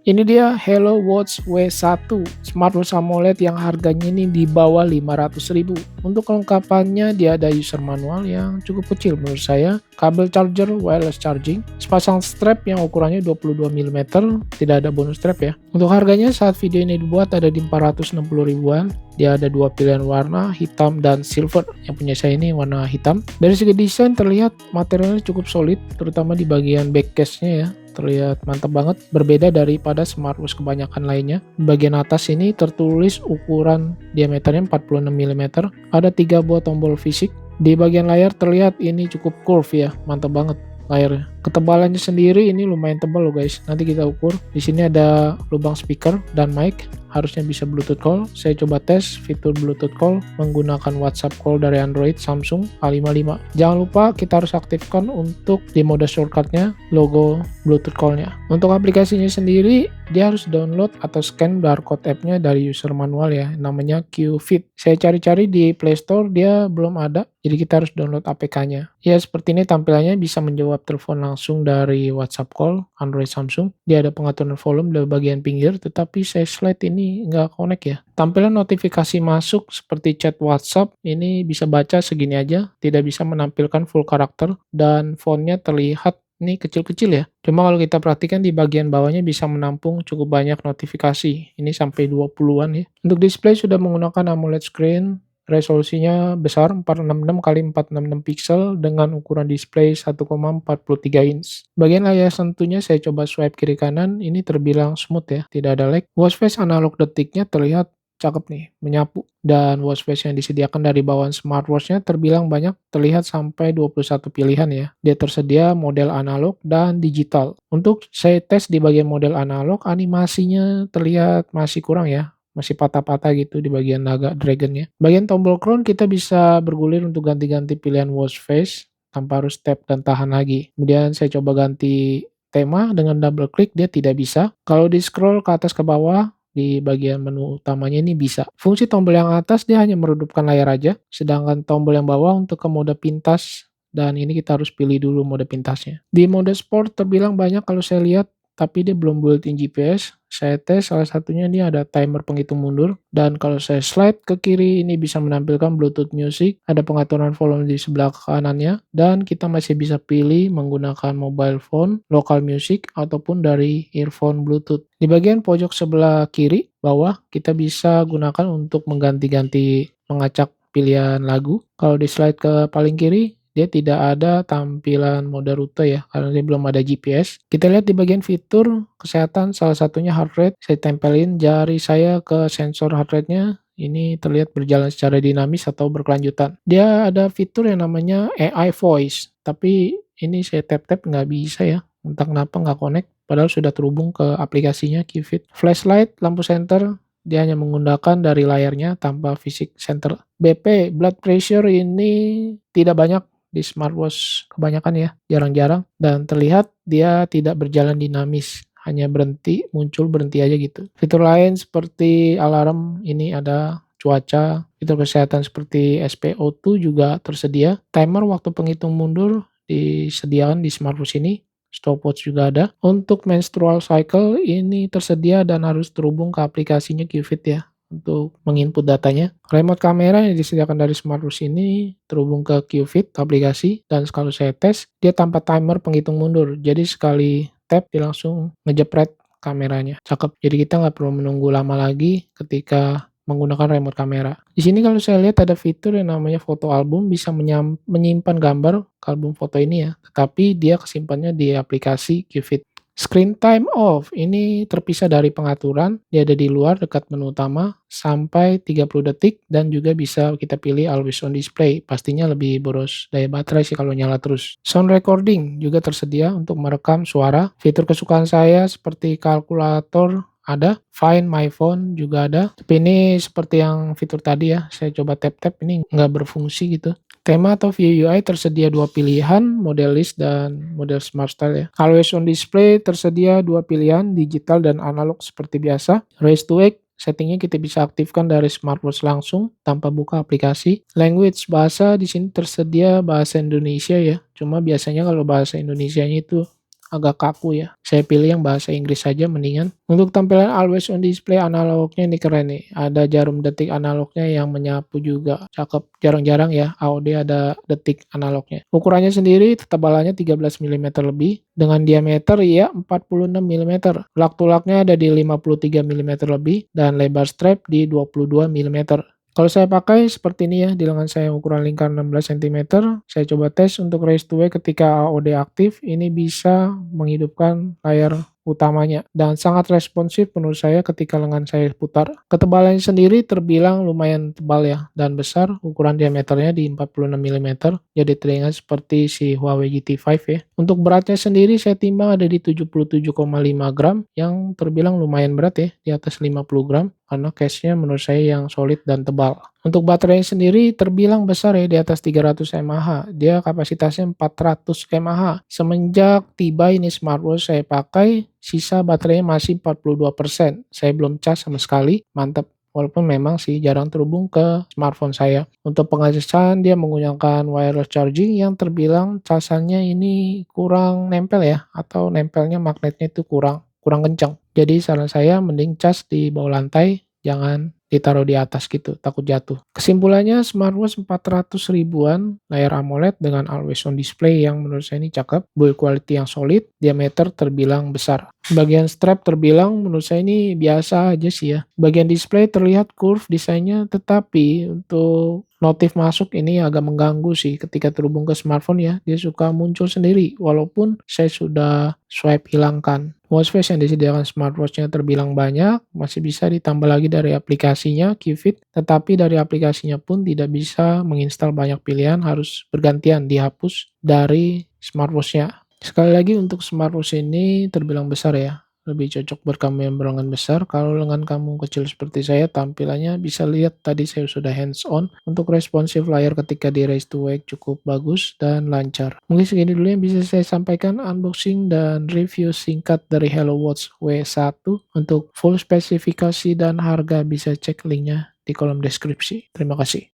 Ini dia Hello Watch W1 smartwatch AMOLED yang harganya ini di bawah 500.000. Untuk kelengkapannya dia ada user manual yang cukup kecil menurut saya, kabel charger wireless charging, sepasang strap yang ukurannya 22 mm, tidak ada bonus strap ya. Untuk harganya saat video ini dibuat ada di 460 ribuan. Dia ada dua pilihan warna, hitam dan silver. Yang punya saya ini warna hitam. Dari segi desain terlihat materialnya cukup solid, terutama di bagian back case-nya ya. Terlihat mantap banget, berbeda daripada smartwatch kebanyakan lainnya. Di bagian atas ini tertulis ukuran diameternya 46 mm, ada 3 buah tombol fisik. Di bagian layar terlihat ini cukup curve ya, mantap banget layarnya. Ketebalannya sendiri ini lumayan tebal loh guys, nanti kita ukur. Di sini ada lubang speaker dan mic, harusnya bisa Bluetooth call. Saya coba tes fitur Bluetooth call menggunakan WhatsApp call dari Android Samsung A55. Jangan lupa kita harus aktifkan untuk di mode shortcutnya logo Bluetooth call-nya. Untuk aplikasinya sendiri, dia harus download atau scan barcode app-nya dari user manual ya, namanya QFit. Saya cari-cari di Play Store, dia belum ada, jadi kita harus download APK-nya. Ya seperti ini tampilannya, bisa menjawab telepon langsung dari WhatsApp call Android Samsung. Dia ada pengaturan volume di bagian pinggir, tetapi saya slide ini nggak connect ya. Tampilan notifikasi masuk seperti chat WhatsApp ini bisa baca segini aja, tidak bisa menampilkan full karakter, dan fontnya terlihat ini kecil-kecil ya. Cuma kalau kita perhatikan di bagian bawahnya bisa menampung cukup banyak notifikasi. Ini sampai 20-an ya. Untuk display sudah menggunakan AMOLED screen. Resolusinya besar 466 x 466 pixel dengan ukuran display 1,43 inch. Bagian layar sentuhnya saya coba swipe kiri kanan, ini terbilang smooth ya, tidak ada lag. Watch face analog detiknya terlihat cakep nih, menyapu. Dan watch face yang disediakan dari bawaan smartwatch-nya terbilang banyak, terlihat sampai 21 pilihan ya. Dia tersedia model analog dan digital. Untuk saya tes di bagian model analog, animasinya terlihat masih kurang ya, masih patah-patah gitu di bagian naga dragonnya. Bagian tombol crown kita bisa bergulir untuk ganti-ganti pilihan watch face tanpa harus tap dan tahan lagi. Kemudian saya coba ganti tema dengan double klik, dia tidak bisa. Kalau di scroll ke atas ke bawah, di bagian menu utamanya ini bisa. Fungsi tombol yang atas dia hanya meredupkan layar aja, sedangkan tombol yang bawah untuk ke mode pintas, dan ini kita harus pilih dulu mode pintasnya. Di mode sport terbilang banyak kalau saya lihat, tapi dia belum built-in GPS. Saya tes salah satunya ini ada timer penghitung mundur, dan kalau saya slide ke kiri ini bisa menampilkan Bluetooth music, ada pengaturan volume di sebelah kanannya, dan kita masih bisa pilih menggunakan mobile phone, local music, ataupun dari earphone Bluetooth. Di bagian pojok sebelah kiri bawah kita bisa gunakan untuk mengganti-ganti mengacak pilihan lagu. Kalau di slide ke paling kiri dia tidak ada tampilan mode rute ya, karena dia belum ada GPS. Kita lihat di bagian fitur kesehatan, salah satunya heart rate. Saya tempelin jari saya ke sensor heart rate-nya. Ini terlihat berjalan secara dinamis atau berkelanjutan. Dia ada fitur yang namanya AI voice, tapi ini saya tap-tap nggak bisa ya. Entah kenapa nggak connect, padahal sudah terhubung ke aplikasinya QFit. Flashlight, lampu senter, dia hanya menggunakan dari layarnya tanpa fisik center. BP, blood pressure ini tidak banyak di smartwatch kebanyakan ya, jarang-jarang, dan terlihat dia tidak berjalan dinamis, hanya berhenti, muncul, berhenti aja gitu. Fitur lain seperti alarm, ini ada cuaca, fitur kesehatan seperti SpO2 juga tersedia. Timer waktu penghitung mundur disediakan di smartwatch ini. Stopwatch juga ada. Untuk menstrual cycle ini tersedia dan harus terhubung ke aplikasinya QFit ya untuk menginput datanya. Remote kamera yang disediakan dari smartwatch ini terhubung ke QFit aplikasi, dan kalau saya tes dia tanpa timer penghitung mundur. Jadi sekali tap dia langsung ngejepret kameranya. Cakep. Jadi kita nggak perlu menunggu lama lagi ketika menggunakan remote kamera. Di sini kalau saya lihat ada fitur yang namanya foto album, bisa menyimpan gambar ke album foto ini ya, tetapi dia kesimpannya di aplikasi QFit. Screen time off, ini terpisah dari pengaturan, dia ada di luar dekat menu utama sampai 30 detik, dan juga bisa kita pilih always on display, pastinya lebih boros daya baterai sih kalau nyala terus. Sound recording juga tersedia untuk merekam suara. Fitur kesukaan saya seperti kalkulator ada, Find My Phone juga ada, tapi ini seperti yang fitur tadi ya, saya coba tap-tap ini nggak berfungsi gitu. Tema atau view UI tersedia dua pilihan, model list dan model smart style ya. Always on display tersedia dua pilihan, digital dan analog seperti biasa. Raise to wake, settingnya kita bisa aktifkan dari smartwatch langsung tanpa buka aplikasi. Language, bahasa di sini tersedia bahasa Indonesia ya. Cuma biasanya kalau bahasa Indonesianya itu agak kaku ya. Saya pilih yang bahasa Inggris saja mendingan. Untuk tampilan always on display analognya ini keren nih. Ada jarum detik analognya yang menyapu juga. Cakep. Jarang-jarang ya AOD ada detik analognya. Ukurannya sendiri ketebalannya 13 mm lebih. Dengan diameter ya 46 mm. Lak-tulaknya ada di 53 mm lebih. Dan lebar strap di 22 mm. Kalau saya pakai seperti ini ya, di lengan saya ukuran lingkar 16 cm. Saya coba tes untuk raise to wake ketika AOD aktif, ini bisa menghidupkan layar utamanya dan sangat responsif menurut saya ketika lengan saya putar. Ketebalannya sendiri terbilang lumayan tebal ya dan besar, ukuran diameternya di 46 mm, jadi teringat seperti si Huawei GT5 ya. Untuk beratnya sendiri saya timbang ada di 77,5 gram yang terbilang lumayan berat ya, di atas 50 gram karena case-nya menurut saya yang solid dan tebal. Untuk baterainya sendiri terbilang besar ya, di atas 300 mAh. Dia kapasitasnya 400 mAh. Semenjak tiba ini smartwatch saya pakai, sisa baterainya masih 42%. Saya belum cas sama sekali, mantap. Walaupun memang sih jarang terhubung ke smartphone saya. Untuk pengacasan dia menggunakan wireless charging yang terbilang casannya ini kurang nempel ya, atau nempelnya magnetnya itu kurang kencang. Jadi saran saya mending cas di bawah lantai, jangan ditaruh di atas gitu, takut jatuh. Kesimpulannya smartwatch 400 ribuan, layar AMOLED dengan always on display yang menurut saya ini cakep, build quality yang solid, diameter terbilang besar. Bagian strap terbilang menurut saya ini biasa aja sih ya. Bagian display terlihat curve desainnya, tetapi untuk notif masuk ini agak mengganggu sih ketika terhubung ke smartphone ya. Dia suka muncul sendiri walaupun saya sudah swipe hilangkan. Watchface yang disediakan smartwatch-nya terbilang banyak, masih bisa ditambah lagi dari aplikasinya QFit, tetapi dari aplikasinya pun tidak bisa menginstal banyak pilihan, harus bergantian dihapus dari smartwatch-nya. Sekali lagi untuk smartwatch ini terbilang besar ya, lebih cocok buat kamu yang berlengan besar. Kalau lengan kamu kecil seperti saya, tampilannya bisa lihat tadi saya sudah hands on. Untuk responsif layar ketika di raise to wake cukup bagus dan lancar. Mungkin segini dulu yang bisa saya sampaikan unboxing dan review singkat dari Hello Watch W1. Untuk full spesifikasi dan harga bisa cek linknya di kolom deskripsi. Terima kasih.